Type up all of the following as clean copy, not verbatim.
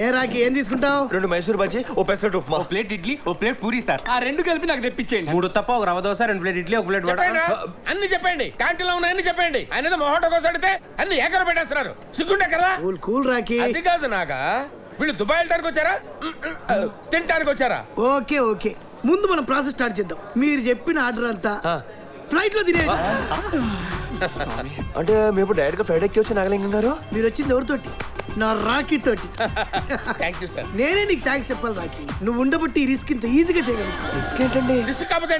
ఏ రాకి ఏం తీసుకుంటావు? 2 మైసూర్ బజ్జీ, ఓ పెసరట్టు ఉప్మా, ఓ ప్లేట్ ఇడ్లీ, ఓ plate Puri sir. ఆ 2 కలిపి నాకు తెప్పించేయండి. 3 తప్ప ఒక రవ దోశ, 2 ప్లేట్ ఇడ్లీ, ఒక ప్లేట్ వడ. అన్ని చెప్పండి, క్యాంటీన్ లో ఉన్నాయని చెప్పండి. ఆయన మొహోట కోసం అడిగితే అన్ని ఏకర పెట్టేస్తున్నారు. సిగ్గుంటే కదా. కూల్ కూల్ రాకి. అది కాదు నాగా, వీళ్ళు దుబాయ్ వెళ్ళడానికి వచ్చారా తినడానికి వచ్చారా? ఓకే ఓకే, ముందు మనం ప్రాసెస్ స్టార్ట్ చేద్దాం. మీరు చెప్పిన ఆర్డర్ అంతా ఫ్లైట్ లో తినేది. అంటే మేము డైరెక్ట్ గా ఫ్లైట్ ఎక్కి వచ్చి నాగలింగం గారు. మీరు వచ్చింది ఎవరితోటి? నా రాఖీ తోటి. Thank you sir. నేనే నీకు థ్యాంక్స్ చెప్పాలి రాఖీ. నువ్వు ఉండబట్టి ఈ రిస్క్ ఇంత ఈజీగా చేయగలుగుతావు. రిస్క్ ఏంటండి? రిస్క్ కాకపోతే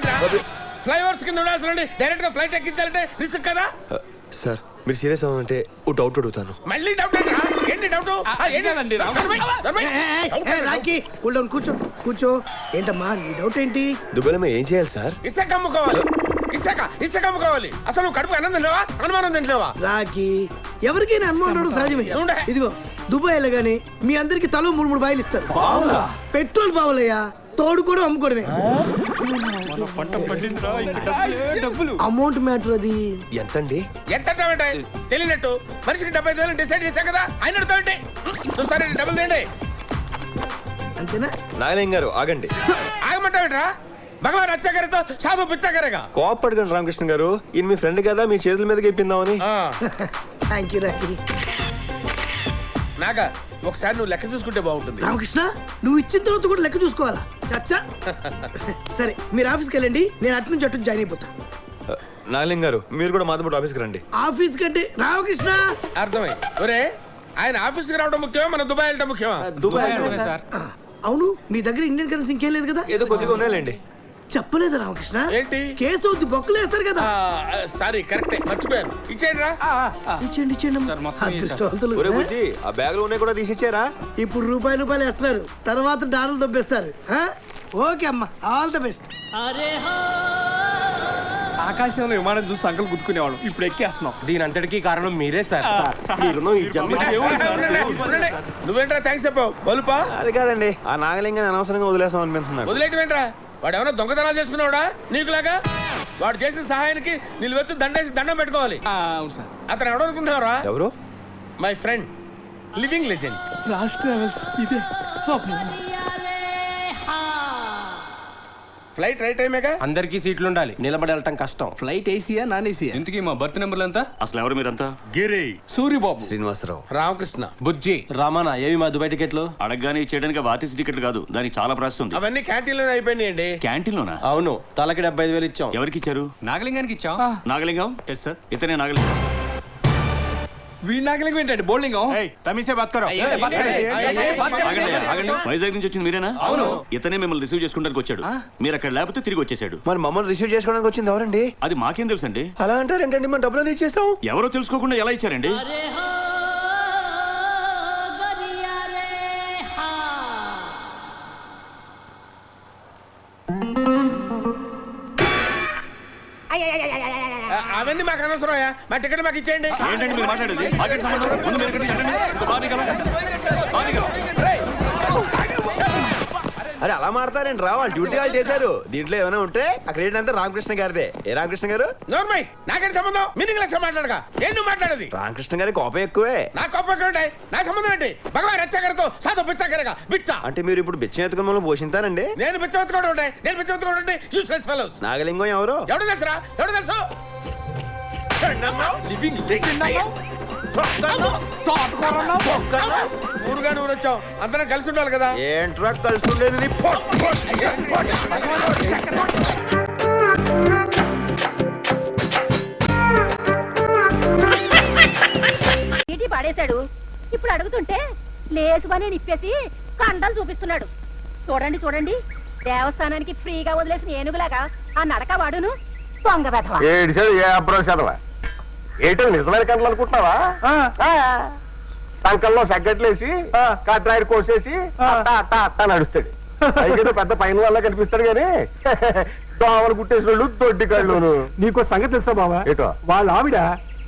ఫ్లైఓవర్స్ కింద ఉండాల్సిన డైరెక్ట్ గా ఫ్లైట్ ఎక్కించాలంటే రిస్క్ కదా సార్ మీరు సీరియస్ అవ్వాలంటే ఓ డౌట్ అడుగుతాను. మళ్ళీ డౌట్ ఏంటి డౌట్? రాఖీ కూల్ డౌన్, కూర్చో కూర్చో. ఏంటమ్మా నీ డౌట్ ఏంటి? దుబాయ్లో మేము ఏం చేయాలి సార్? ఇసుక అమ్ముకోవాలి. ఇసుక అమ్ముకోవాలి. అసలు నువ్వు కడుపు అన్నం తింటావా, అనుమానం తింటావా? రాఖీ ఎవరికైనా అనుమానం సహజమే. ఇదిగో దుబాయ్ వెళ్ళగానే మీ అందరికి తలో 3 బాయిలు ఇస్తారు. పెట్రోల్ బావులయ్యా, తోడు కూడా అమ్ముకోవడమే. Amount matter. అది ఎంతండి? ఎంత తెలియనట్టు మనిషికి 75,000 డిసైడ్ చేశాం కదా. ఆయన సరే డబ్బులు తేండి. అంతేనా? నాగలింగం గారు ఆగండి. ఆగమంటావేట్రా? భగవాన్ అత్యాగారితో సాధు పిచ్చాగారేగా. కోపడకండి రామకృష్ణ గారు, ఈయన మీ ఫ్రెండ్ కదా, మీ చేతుల మీదకి ఇప్పిందామని. Thank you Rakhi. నాగా ఒకసారి నువ్వు లెక్క చూసుకుంటే బాగుంటుంది. రామకృష్ణ నువ్వు ఇచ్చిన తర్వాత కూడా లెక్క చూసుకోవాలా? చచ్చా. సరే మీరు ఆఫీస్కి వెళ్ళండి, నేను అటు నుంచి అటు జాయిన్ అయిపోతా. నాగలింగం గారు మీరు కూడా మాతో పాటు ఆఫీస్కి రండి. ఆఫీస్ కంటే రామకృష్ణ. అర్థమై ఒరే, ఆయన ఆఫీస్కి రావడం ముఖ్యమా, మన దుబాయ్ వెళ్ళడం ముఖ్యమా? Dubai sir. అవును, మీ దగ్గర ఇండియన్ కరెన్సీ ఇంకేం లేదు కదా? ఏదో కొద్దిగా ఉన్నాయండి. చెప్పలేదు రామకృష్ణ. ఏంటి? కేసు అవుద్ది, బొక్కలు వేస్తారు కదా. సారీ కరెక్టే, మర్చిపోయాను. ఇచ్చేయండి రా. ఇచ్చేయండి అదృష్టవంతులు. ఒరే బుజ్జి, ఆ బ్యాగ్ లో ఉన్నాయి కూడా తీసిచ్చారా? ఇప్పుడు రూపాయలు వేస్తారు, తర్వాత డాలర్లు దొబ్బేస్తారు. ఓకే అమ్మా, ఆల్ ద బెస్ట్. ఆకాశంలో విమానం చూసి సంకలు గుర్తుకునేవాళ్ళం, ఇప్పుడు ఎక్కేస్తున్నాం. దీని అంతటికీ కారణం మీరే సార్. నువ్వేంట్రా థ్యాంక్స్ చెప్పావు? బలుపా? అది కాదండి, ఆ నాగలింగాన్ని అనవసరంగా వదిలేసాం అనిపిస్తున్నాను. వదిలేయటమేంట్రా? వాడు ఏమైనా దొంగతనాలు చేసుకున్నావాడా నీకులాగా? వాడు చేసిన సహాయానికి నిలువెత్తు దండేసి దండం పెట్టుకోవాలి. అవును సార్. అతను ఎవడనుకుంటున్నారా? ఎవరు? My friend, living legend. Raj travels ఇదే. ఫ్లైట్ రైట్ టైమేగా? అందరికీ సీట్లు ఉండాలి, నిలబడి వెళ్ళటం కష్టం. ఫ్లైట్ ఏసీయా నాన్ ఏసీయా? ఇంతకీ మా బర్త్ నెంబర్లు ఎంత? అసలు ఎవరు మీరంతా? గిరి, సూరిబాబు, శ్రీనివాసరావు, రామకృష్ణ, బుజ్జి, రామానా. ఏవి మా దుబాయ్ టికెట్లు? అడగగానే చేయడానికి వాటిసి టికెట్లు కాదు, దానికి చాలా ప్రాసెస్ ఉంది. అవన్నీ క్యాంటీన్ లోనే అయిపోయినాయండి. క్యాంటీన్ లోనా? అవును, తలకి 75,000 ఇచ్చాం. ఎవరికి ఇచ్చారు? నాగలింగానికి ఇచ్చాం. నాగలింగం? Yes sir. ఇతనే నాగలింగం. వీడి నాగలింగం ఏంటండి? బోల్డింగం. వైజాగ్ నుంచి వచ్చింది మీరేనా? అవును. ఇతనే మిమ్మల్ని రిసీవ్ చేసుకోవడానికి వచ్చాడు. మీరు అక్కడ లేకపోతే తిరిగి వచ్చేసాడు. మరి మమ్మల్ని రిసీవ్ చేసుకోవడానికి వచ్చింది ఎవరండి? అది మాకేం తెలుసండి. అలా అంటారేంటండి, మన డబ్బులు ఇచ్చేస్తాం. ఎవరో తెలుసుకోకుండా ఎలా ఇచ్చారండి? అవన్నీ మాకు అనవసరం. మా టికెట్ మాకు ఇచ్చేయండి. ఏంటండి మీరు మాట్లాడేది? మాకేంటి సంబంధం? ముందు మీరు ఇక్కడికి రండి. అరే అలా మాడతారేంటి రా, వాళ్ళు డ్యూటీ వాళ్ళు చేశారు. దీంట్లో ఏమైనా ఉంటే ఆ క్రెడిట్ అంతా రామకృష్ణ గారిదే. ఏ రామకృష్ణ గారు? నోర్మై, నాకేంటి సంబంధం? మీనింగ్ లెక్క మాట్లాడగా ఏం నువ్వు మాట్లాడేది? రామకృష్ణ గారి కోపం ఎక్కువే. నా కోపం ఎక్కడ? నా సంబంధం ఏంటి? భగవాన్ రచ్చాగారితో సాధు పిచ్చాగారేగా. బిచ్చా అంటే మీరు ఇప్పుడు బిచ్చం ఎత్తుకుని మమ్మల్ని పోషింతారండి? నేను బిచ్చవెత్తుకోవడం ఉంటాయి, నేను బిచ్చవెత్తుకోవడం ఉంటాయి. Useless fellows. నాగలింగం ఎవరు? ఎవడు తెలుసురా? ఎవడు తెలుసు? ఊరుగా నువ్వు వచ్చావు, అందరం కలిసి ఉండాలి కదా. ఏంట్రా కలిసి ఉండేది? పాడేశాడు. ఇప్పుడు అడుగుతుంటే లేసువని నిప్పేసి కండలు చూపిస్తున్నాడు. చూడండి చూడండి, దేవస్థానానికి ఫ్రీగా వదిలేసిన ఏనుగులాగా ఆ నడక వాడును. దొంగ వెధవ. ఏంటో నిజమైన కంటలు అనుకుంటున్నావా? సంకల్లో సగ్గట్లేసి కట్రాయిడ్ కోసేసి అట్టా నడుస్తాడు. పైకేదో పెద్ద పైన వల్ల కనిపిస్తాడు గాని దోమలు కుట్టేసినోళ్ళు దొడ్డి కళ్ళు. నీకో సంగతి తెలుసా బావా? ఏటో వాళ్ళ ఆవిడ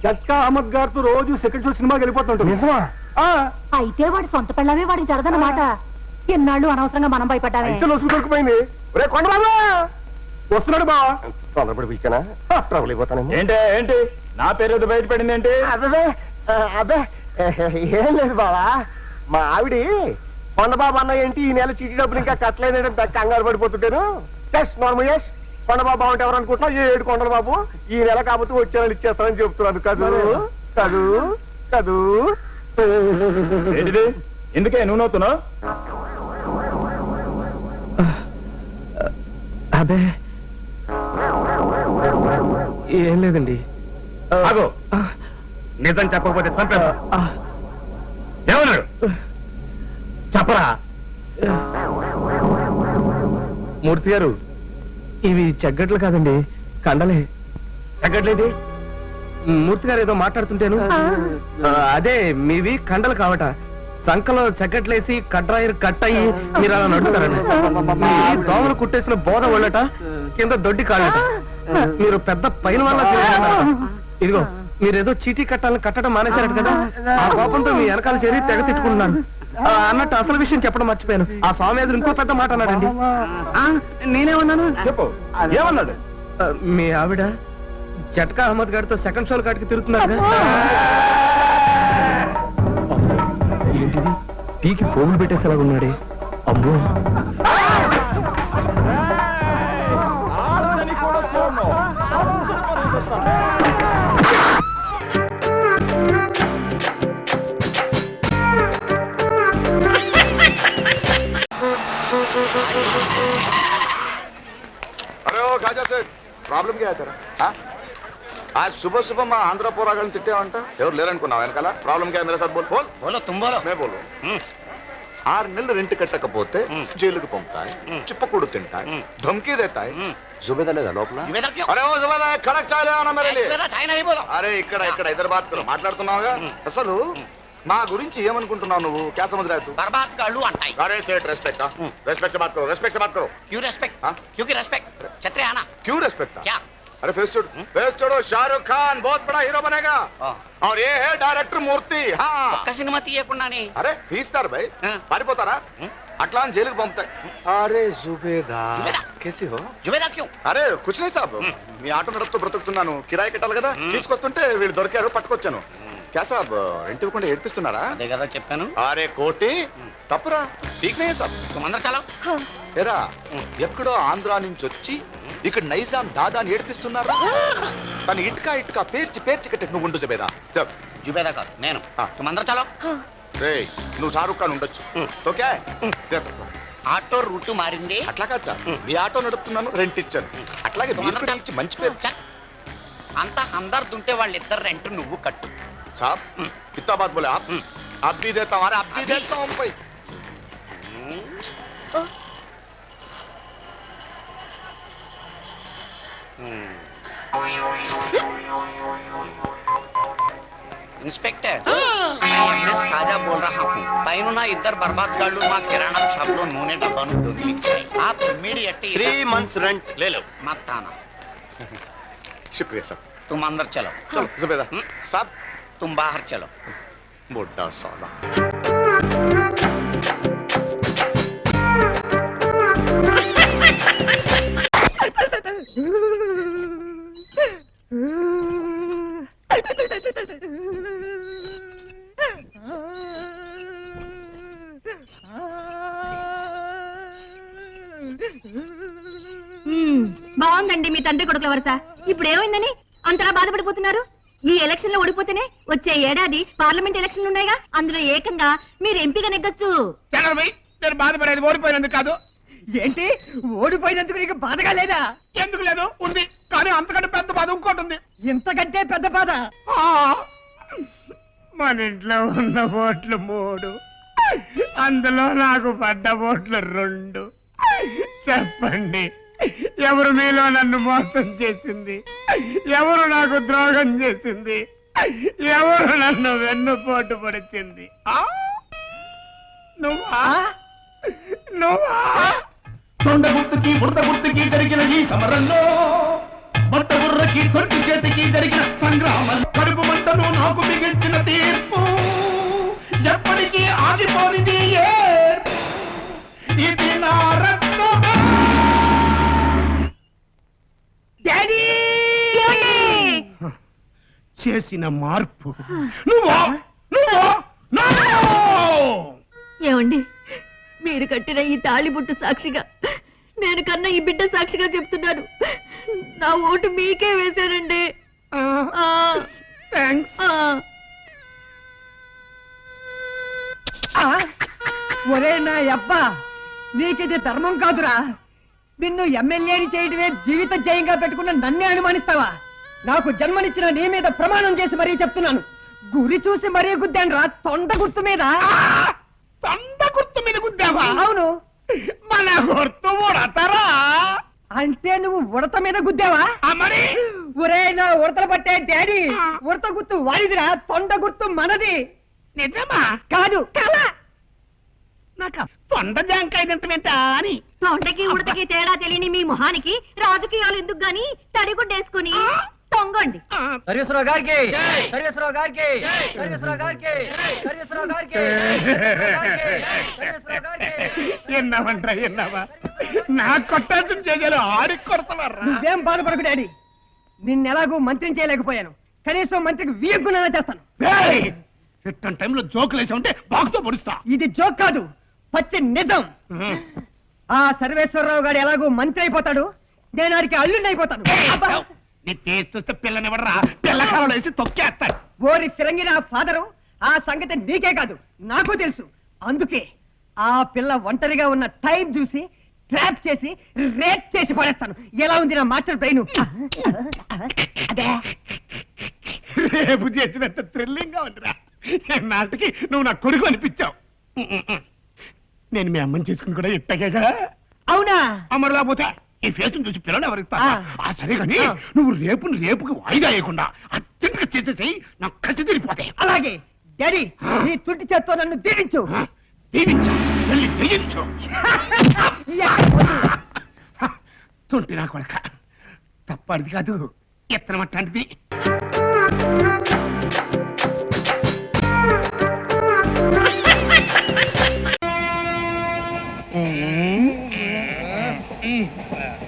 జట్కా అహ్మద్ గారితో రోజు సెకండ్ షో సినిమాకి వెళ్ళిపోతుంటాడు. నిజమా? అయితే వాడి సొంత పిల్లమే వాడికి జరదన్నమాట. ఎన్నాళ్ళు అనవసరంగా మనం భయపడ్డామే. లొసుగు దొరికిపోయింది. రే కొండబాబు వస్తున్నాడు బావా. తొందరపడి పిలిచానా? ట్రబుల్ అయిపోతాను. ఏంటి నా పేరు బయటపడింది ఏంటి? అబ్బే అబ్బే ఏం లేదు బావా, మా ఆవిడ కొండబాబు అన్న ఏంటి ఈ నెల చీటీ డబ్బులు ఇంకా కట్టలేదంటే కంగారు పడిపోతుంటాను. టెస్ట్ నార్మల్ కొండబాబు అంటే ఎవరు అనుకుంటున్నావు? 7 కొండల బాబు ఈ నెల కాకపోతే వచ్చే నెల ఇచ్చేస్తానని చెప్తున్నాను కదూ కదూ కదూ. ఎందుకే నువ్వు నవ్వుతున్నావు? అదే ఏం లేదండి. ఆగో, నిజం చెప్పకపోతే చంపేస్తా. ఏమన్నాడు చెప్పరా? మూర్తి గారు ఇవి చెగ్గట్లు కాదండి, కండలే. తగ్గట్లేదు. మూర్తి గారు ఏదో మాట్లాడుతుంటేను అదే మీవి కండలు కావట. సంకలో చెక్కట్లేసి కట్రాయిరు కట్ అయ్యి మీరు అలా నడుస్తారండి. దోమలు కుట్టేసిన బోధ ఒళ్ళట, కింద దొడ్డి కాళ్ళట. మీరు పెద్ద పైన వల్ల ఇదిగో మీరేదో చీటీ కట్టాలని కట్టడం మానేశారట కదా, ఆ కోపంతో మీ వెనకాల చేరి తెగ తిట్టుకుంటున్నాను. అన్నట్టు అసలు విషయం చెప్పడం మర్చిపోయాను. ఆ స్వామి ఎదురు ఇంకో పెద్ద మాట అన్నాడండి. నేనేమన్నాను చెప్పు, ఏమన్నాడు? మీ ఆవిడ జట్కా అహ్మద్ గారితో సెకండ్ షోల కాటికి తిరుగుతున్నారు. ఏంటిది టీకి పోగులు పెట్టేసేలాగా ఉన్నాడే. అమ్మో, अरे ओ खाजा सेठ प्रॉब्लम क्या है तेरा? हाँ? आज सुबह सुबह मैं आंध्रा पोरागल तिट्टे अंटा ఎవరు లేరనుకున్నావు వెనకాల? ప్రాబ్లం क्या है मेरे साथ बोल बोल బోలో తుమ్ బోలో. मैं बोलूं 6 నెలలు రెంట్ కట్టకపోతే జైలుకు పంపుతాయి, చిప్పకూడు తింటాయి, ధమ్కీ దేతాయి. జుబేదా లేదా లోపల? అరే ఓ జుబేదా కడక్ చాయ్ లేవనా మేరే లియే? అరే ఇక్కడ ఇక్కడ ఇద్దరు బాత్ కరో. మాట్లాడుతున్నావుగా. అసలు మా గురించి ఏమనుకుంటున్నావు నువ్వు? क्या समझ रहा है तू? బర్బాద్ గాళ్ళు అంటాయి. अरे सेठ रेस्पेक्ट रेस्पेक्ट से बात करो, रेस्पेक्ट से बात करो. क्यों रेस्पेक्ट? हाँ? क्योंकि रेस्पेक्ट छतरे आना. क्यों रेस्पेक्ट? क्या? अरे फेस छोड़ो. शाहरुख खान बहुत बड़ा हीरो बनेगा और ये है डायरेक्टर मूर्ति. हाँ ఒక్క సినిమా తీయకుండానే అరే తీస్తారు భయ్, हाँ. పారిపోతారా? అట్లా అని జైలుకి పంపుతాయి. అరే జుబేదా జుబేదా. కేసి హో? జుబేదా క్యూ? అరే కుచ్ नहीं సాబ్, మీ ఆటో నడుపుతూ బ్రతుకుతున్నాను, కిరాయి కట్టాలి కదా. తీసుకొస్తుంటే వీళ్ళు దొరికారు, పట్టుకొచ్చాను. క్యా సాబ్ రెంట్ ఇవ్వకుండా ఏడిపిస్తున్నారా? అదే కదా చెప్పాను. అరే కోటి తప్పురా, ఠీక్ నయ్యే సాబ్. తుమందరూ చాలా ఎరా ఎక్కడో ఆంధ్ర నుంచి వచ్చి ఇక్కడ నైజాం దాదాని ఏడిపిస్తున్నారు. తను ఇటుక ఇటుక పేర్చి పేర్చి కట్టి నువ్వు ఉండు జుబేదా. చెప్ జుబేదా కాదు నేను. తుమందరూ చాలా రే నువ్వు షారుఖ్ ఖాన్ ఉండొచ్చు, తోకే ఆటో రూట్ మారింది. అట్లా కాదు సార్, మీ ఆటో నడుపుతున్నాను, రెంట్ ఇచ్చాను. అట్లాగే మీరు కూడా ఇచ్చి మంచి పేరు. అంత అందరుతుంటే వాళ్ళిద్దరు రెంట్ నువ్వు కట్టు. साहब कितना बात बोले आप? आप भी देता हूँ, अरे आप भी देता हूँ भाई. इंस्पेक्टर मैं एमएस खाजा बोल रहा हूँ. పైన ఇద్దరు బర్బాద్ గాళ్ళు మా కిరాణా షాప్ లో నూనె డబ్బాను దొంగిలించాయి. आप इमीडिएटली 3 months rent ले लो. मत आना. शुक्रिया साहब. तुम अंदर चलो. चलो जुबेदा साहब तुम बाहर चलो. बुड्ढा साला. బాగుందండి మీ తండ్రి కొడుకుల వరుస. ఇప్పుడు ఏమైందని అంతలా బాధపడిపోతున్నారు? ఈ ఎలక్షన్ లో ఓడిపోతేనే వచ్చే ఏడాది పార్లమెంట్ ఎలక్షన్లు ఉన్నాయిగా, అందులో ఏకంగా మీరు ఎంపీగా నెగ్గొచ్చు. నేను బాధపడేది ఓడిపోయినందుకు కాదు. ఏంటి ఓడిపోయినందుకు నీకు బాధగా లేదా? ఎందుకు లేదు, ఉంది. కానీ అంతకంటే పెద్ద బాధ ఇంకోటి ఉంది. ఇంతకంటే పెద్ద బాధ? మన ఇంట్లో ఉన్న ఓట్లు 3, అందులో నాకు పడ్డ ఓట్లు 2. చెప్పండి, ఎవరు మీలో నన్ను మోసం చేసింది? ఎవరు నాకు ద్రోహం చేసింది? ఎవరు నన్ను వెన్నుపోటు పొడిచింది? నువ్వా? నువ్వా? తొండ గుర్తుకి బురద గుర్తుకి జరిగిన ఈ సమరంలో, బట్ట బుర్రకి తొట్టి చేతికి జరిగిన సంగ్రామం, కడుపు మంటను నాకు మిగిల్చిన తీర్పు ఎప్పటికీ ఆగిపోనిది. ఇది నా రక్తమే. డాడీ చేసిన మార్పు నువ్వా? నువ్వా? ఏమండి మీరు కట్టిన ఈ తాళిబుట్టు సాక్షిగా నేను కన్నా ఈ బిడ్డ సాక్షిగా చెప్తున్నాను, నా ఓటు మీకే వేశానండి. ఒరే నా అబ్బా, నీకిది ధర్మం కాదురా. నిన్ను ఎమ్మెల్యేని చేయడమే జీవిత జయంగా పెట్టుకున్న నన్నే అనుమానిస్తావా? నాకు జన్మనిచ్చిన నీ మీద ప్రమాణం చేసి మరీ చెప్తున్నాను, గురి చూసి మరీ గుద్దాను రా, తొండ గుర్తు మీద. తొండ గుర్తు మీద గుద్దావా? అవును. మన గుర్తు ఉడతారా? అంటే నువ్వు ఉడత మీద గుద్దావా? మరి ఒరే నా ఉడతలు పట్టే డాడీ, ఉడత గుర్తు వాడిదిరా, తొండ గుర్తు మనది. నిజమా? కాదు కల. నాకు తొండ జాంకాయ తింటమేంటా అని. తొండకి ఉడతకి తేడా తెలియని మీ మొహానికి రాజకీయాలు ఎందుకు గాని తడిగుడ్డేసుకుని తొంగండి. సర్వేశ్వరరావు గారికి, సర్వేశ్వరరావు గారికి, సర్వేశ్వరరావు గారికి, సర్వేశ్వరరావు గారికి, సర్వేశ్వరరావు గారికి. ఎన్నావా నా కొట్టాల్సిన చేయాలి ఆడికి కొడతావారా? నువ్వేం బాధపడకు డాడీ, నిన్నెలాగూ మంత్రిని చేయలేకపోయాను, కనీసం మంత్రికి వీయకున్నా చేస్తాను. ఇట్టని టైంలో జోకులు వేసి ఉంటే బాగుతో పొడుస్తా. ఇది జోక్ కాదు, పచ్చి నిజం. ఆ సర్వేశ్వరరావు గారు ఎలాగూ మంత్రి అయిపోతాడు, నేను ఆడికి అల్లుండి అయిపోతాను. నీ టేస్ట్ చూస్తే పిల్లనివ్వడరా, పిల్లకాలలో వేసి తొక్కేస్తాడు. ఓరి ఫిరంగి నా ఫాదరు, ఆ సంగతి నీకే కాదు నాకు తెలుసు. అందుకే ఆ పిల్ల ఒంటరిగా ఉన్న టైం చూసి ట్రాప్ చేసి రేప్ చేసి పడేస్తాను. ఎలా ఉంది నా మాస్టర్ బ్రెయిన్? అదే రేపు చేసినంత థ్రిల్లింగ్ గా ఉందిరా. నాటికి నువ్వు నా కొడుకు అనిపించావు. నేను మీ అమ్మని చేసుకుని కూడా ఇట్టగా. అవునా? అమ్మరు లేకపోతే ఈ ఫేస్ చూసి పిల్లలు ఎవరిస్తా? సరే కానీ నువ్వు రేపుకి వాయిదా వేయకుండా అర్జెంట్గా చేసేసి నాకు కసి తిరిగిపోతాయి. అలాగే డాడీ, నీ తుట్టి చేత్తో నన్ను దీవించు. దీవించు, వెళ్ళి జయించు. తుంటి నా కొడక, తప్పది కాదు, ఎత్తనం అట్లాంటిది.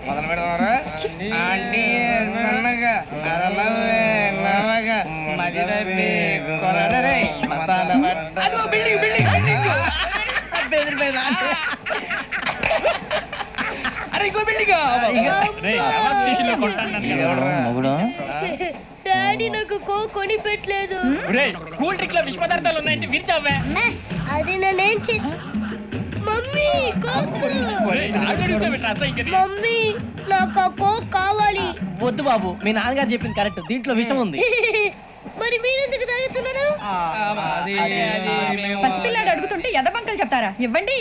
మొదలు పెడతారా? ఆంటీ సన్నగా నరలవే నవగా మదిరపి కొరడరే మసాల అదో బిల్డింగ్ బిల్డింగ్ బిల్డింగ్ బెదిరిపోయిందా? అరే ఇంకో బిల్డింగ్ స్టేషన్ లో కొంటాను. డాడీ నాకు కోక్ కొని పెట్టలేదు. కూల్ డ్రింక్ లో విష పదార్థాలు ఉన్నాయంటే విరిచావే. అది నేనేం మమ్మీ కోక్. మమ్మీ నాకు ఆ కోక్ కావాలి. వద్దు బాబు, మీ నాన్నగారు చెప్పింది కరెక్ట్, దీంట్లో విషం ఉంది. మరి మీరెందుకు తాగుతున్నారు? పసిపిల్లాడు అడుగుతుంటే ఎదబంకలు చెప్తారా? ఇవ్వండి.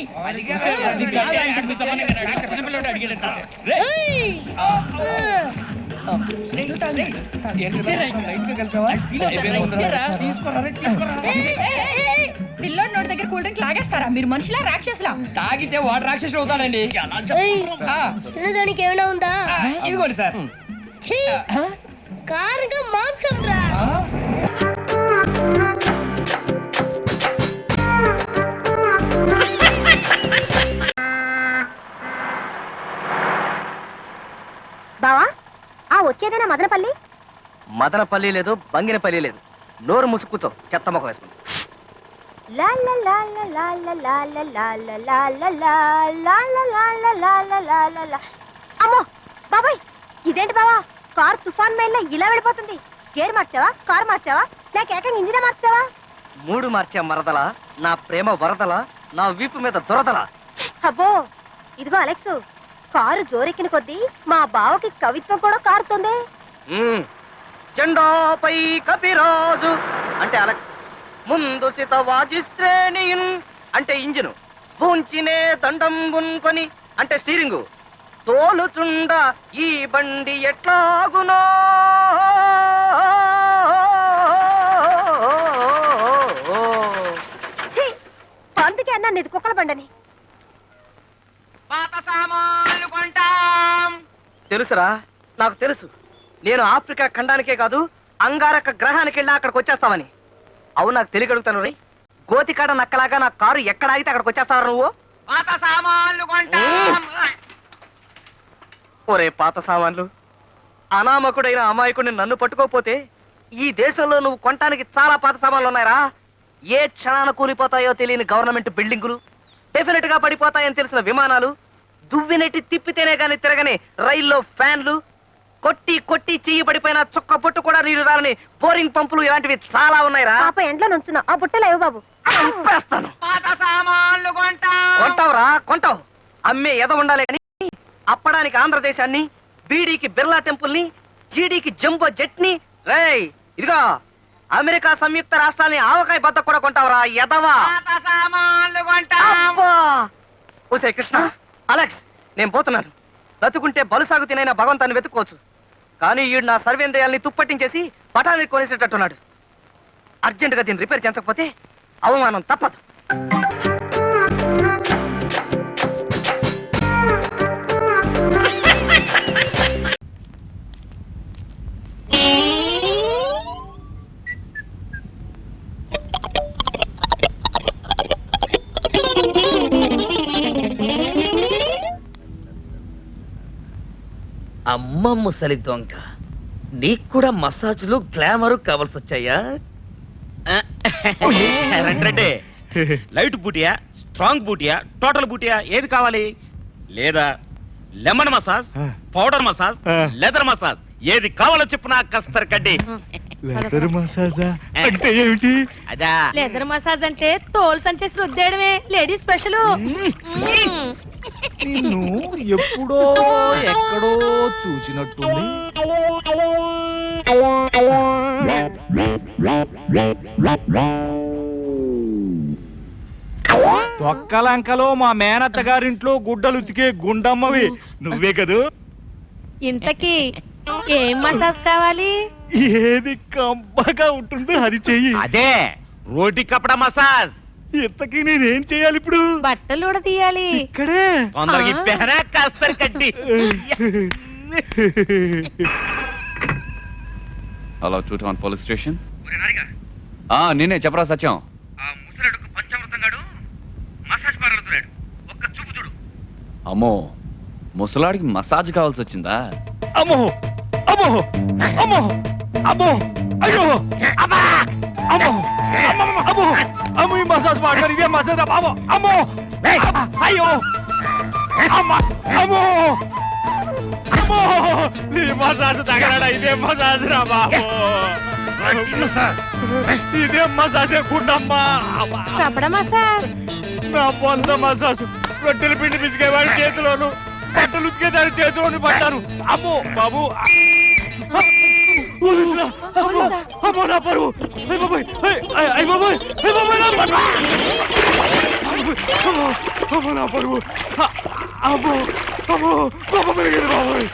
పిల్లోడి నోటి దగ్గర కూల్ డ్రింక్ లాగేస్తారా? మీరు మనుషులా రాక్షసులా? తాగితే వాడు రాక్షసుడు అవుతాడండి. తినడానికి ఏమైనా ఉందా? ఇదిగోండి సార్. కారంగా మాంసం రా. బావా, ఆ వచ్చేదేనా మదనపల్లి? మదనపల్లి లేదు, బంగినపల్లి లేదు. నోరు ముసు కూర్చో, చెత్త మొక్క వేసుకుని. అమ్మో బాబాయ్, ఇదేంటి బావా, కార్ తుఫాన్ మైల్లో ఇలా వెళ్ళిపోతుంది. గేర్ మార్చావా, కార్ మార్చావా, లేక ఏకంగా ఇంజినే మార్చావా? మూడు మార్చా మరదల, నా ప్రేమ వరదల, నా వీపు మీద దొరదల. అబ్బో, ఇదిగో అలెక్స్, కారు జోరెక్కిన కొద్దీ మా బావకి కవిత్వం కూడా కారుతుంది. జెండాపై కపిరాజు అంటే అలెక్స్, ముందు సితవాజి శ్రేణియున్ అంటే ఇంజిను, భూంచినే దండం గున్కొని అంటే స్టీరింగు, తోలుచుండ ఈ బండి ఎట్లాగునో. అందుకే అన్నా నీది కుక్కల బండని. పాత సామాన్లు కొంటాం. తెలుసురా, నాకు తెలుసు. నేను ఆఫ్రికా ఖండానికే కాదు, అంగారక గ్రహానికి వెళ్ళి అక్కడికి వచ్చేస్తావని. అవును, నాకు తెలియగలుగుతాను రై. గోతికాడ నక్కలాగా నా కారు ఎక్కడ ఆగితే అక్కడికి వచ్చేస్తావు నువ్వు. పాత సామాన్లు కొంటాం. ఒరే పాత సామాన్లు, అనామకుడైన అమాయకుడిని నన్ను పట్టుకోపోతే ఈ దేశంలో నువ్వు కొనటానికి చాలా పాత సామాన్లు ఉన్నాయిరా. ఏ క్షణాన కూలిపోతాయో తెలియని గవర్నమెంట్ బిల్డింగులు, డెఫినెట్ గా పడిపోతాయని తెలిసిన విమానాలు, దువ్వినెట్టి తిప్పితేనే గాని తిరగని రైల్లో ఫ్యాన్లు, కొట్టి కొట్టి చెయ్యి పడిపోయిన చుక్క పొట్టు కూడా నీరు రాలని బోరింగ్ పంపులు, ఇలాంటివి చాలా ఉన్నాయిరా. పాప ఎంట్లో నుంచున్నా ఆ బుట్టలేవు బాబు. చంపేస్తాను. కొంటావురా కొంటావు. అమ్మే ఎద ఉండాలి అని అప్పడానికి ఆంధ్రదేశాన్ని, బీడీకి బిర్లా టెంపుల్ ని, జీడీకి జంబో జెట్ ని, రేయ్ ఇదిగో అమెరికా సంయుక్త రాష్ట్రాలని ఆవకాయ బద్ద కూడా కొంటావురా ఎదవా. ఓసే కృష్ణ, అలెక్స్ నేను పోతున్నాను. బతుకుంటే బలుసాగు తినైనా భగవంతాన్ని వెతుక్కోవచ్చు, కానీ ఈడు నా సర్వేంద్రియాల్ని తుప్పట్టించేసి పటాన్ని కొనేసేటట్టున్నాడు. అర్జెంటుగా దీన్ని రిపేర్ చేయించకపోతే అవమానం తప్పదు. అమ్మ ముసలి దొంగ, నీకు కూడా మసాజ్లు గ్లామరు కావాల్సి వచ్చాయా? రండి లైట్ బూటియా, స్ట్రాంగ్ బూటియా, టోటల్ బూటియా, ఏది కావాలి? లేదా lemon massage, powder massage, leather massage, ఏది కావాలో చెప్పు నా కస్తర్ కడ్డి. లెదర్ మసాజా అంటే ఏమిటి? అదా లెదర్ మసాజ్ అంటే తోలు సంచేసి రుద్దేయడమే, లేడీస్ స్పెషల్. నిన్ను ఎప్పుడో ఎక్కడో చూసినట్టుంది. తొక్కలంకలో మా మేనత్త గారింట్లో గుడ్డలు ఉతికే గుండమ్మవి నువ్వే కదూ? ఇంతకీ ఏం మసాజ్ కావాలి? ఏది కంపగా ఉంటుందో అది చెయ్యి. అదే రోటి కపడ మసాజ్. ఇంతకీ నేనేం చేయాలి ఇప్పుడు? బట్టలు కూడా తీయాలి. ఇక్కడే తొందరగా ఇప్పేనా కస్తర్ కడ్డి. Hello 2 police station. నేనే చెప్పరా సత్యం. అమ్మో, ముసలాడికి మసాజ్ కావాల్సి వచ్చిందా? అమ్మో అమ్మో అమ్మో అమ్మో అయ్యో అమ్మా అమ్మో అమ్మో అమ్మో ఈ మసాజ్ ಮಾಡ್ತಾರೆ. ఇదే మసాజ్ బాబు. అమ్మో అయ్యో అమ్మా అమ్మో అమ్మో ఈ మసాజ్ తగలడా? ఇదే మసాజ్ రా బాబు. ఇదే మసాజ్ గుండమ్మా. కపడ మసాజ్ నా పొంద మసాజ్. రొట్టెలు పిండి పిసికేవాడి చేతిలోను, బట్టలు ఉతికే దాని చేతిలోను పడ్డాను. అమ్మో బాబు, అమ్మో నా పరువు. అయ్య బాబాయ్, అయ్య బాబాయ్, అయ్య బాబాయ్ నా పరువు. అమ్మో నా పరువు. అమ్మో అమ్మో బాబా పెరిగింది బాబాయ్.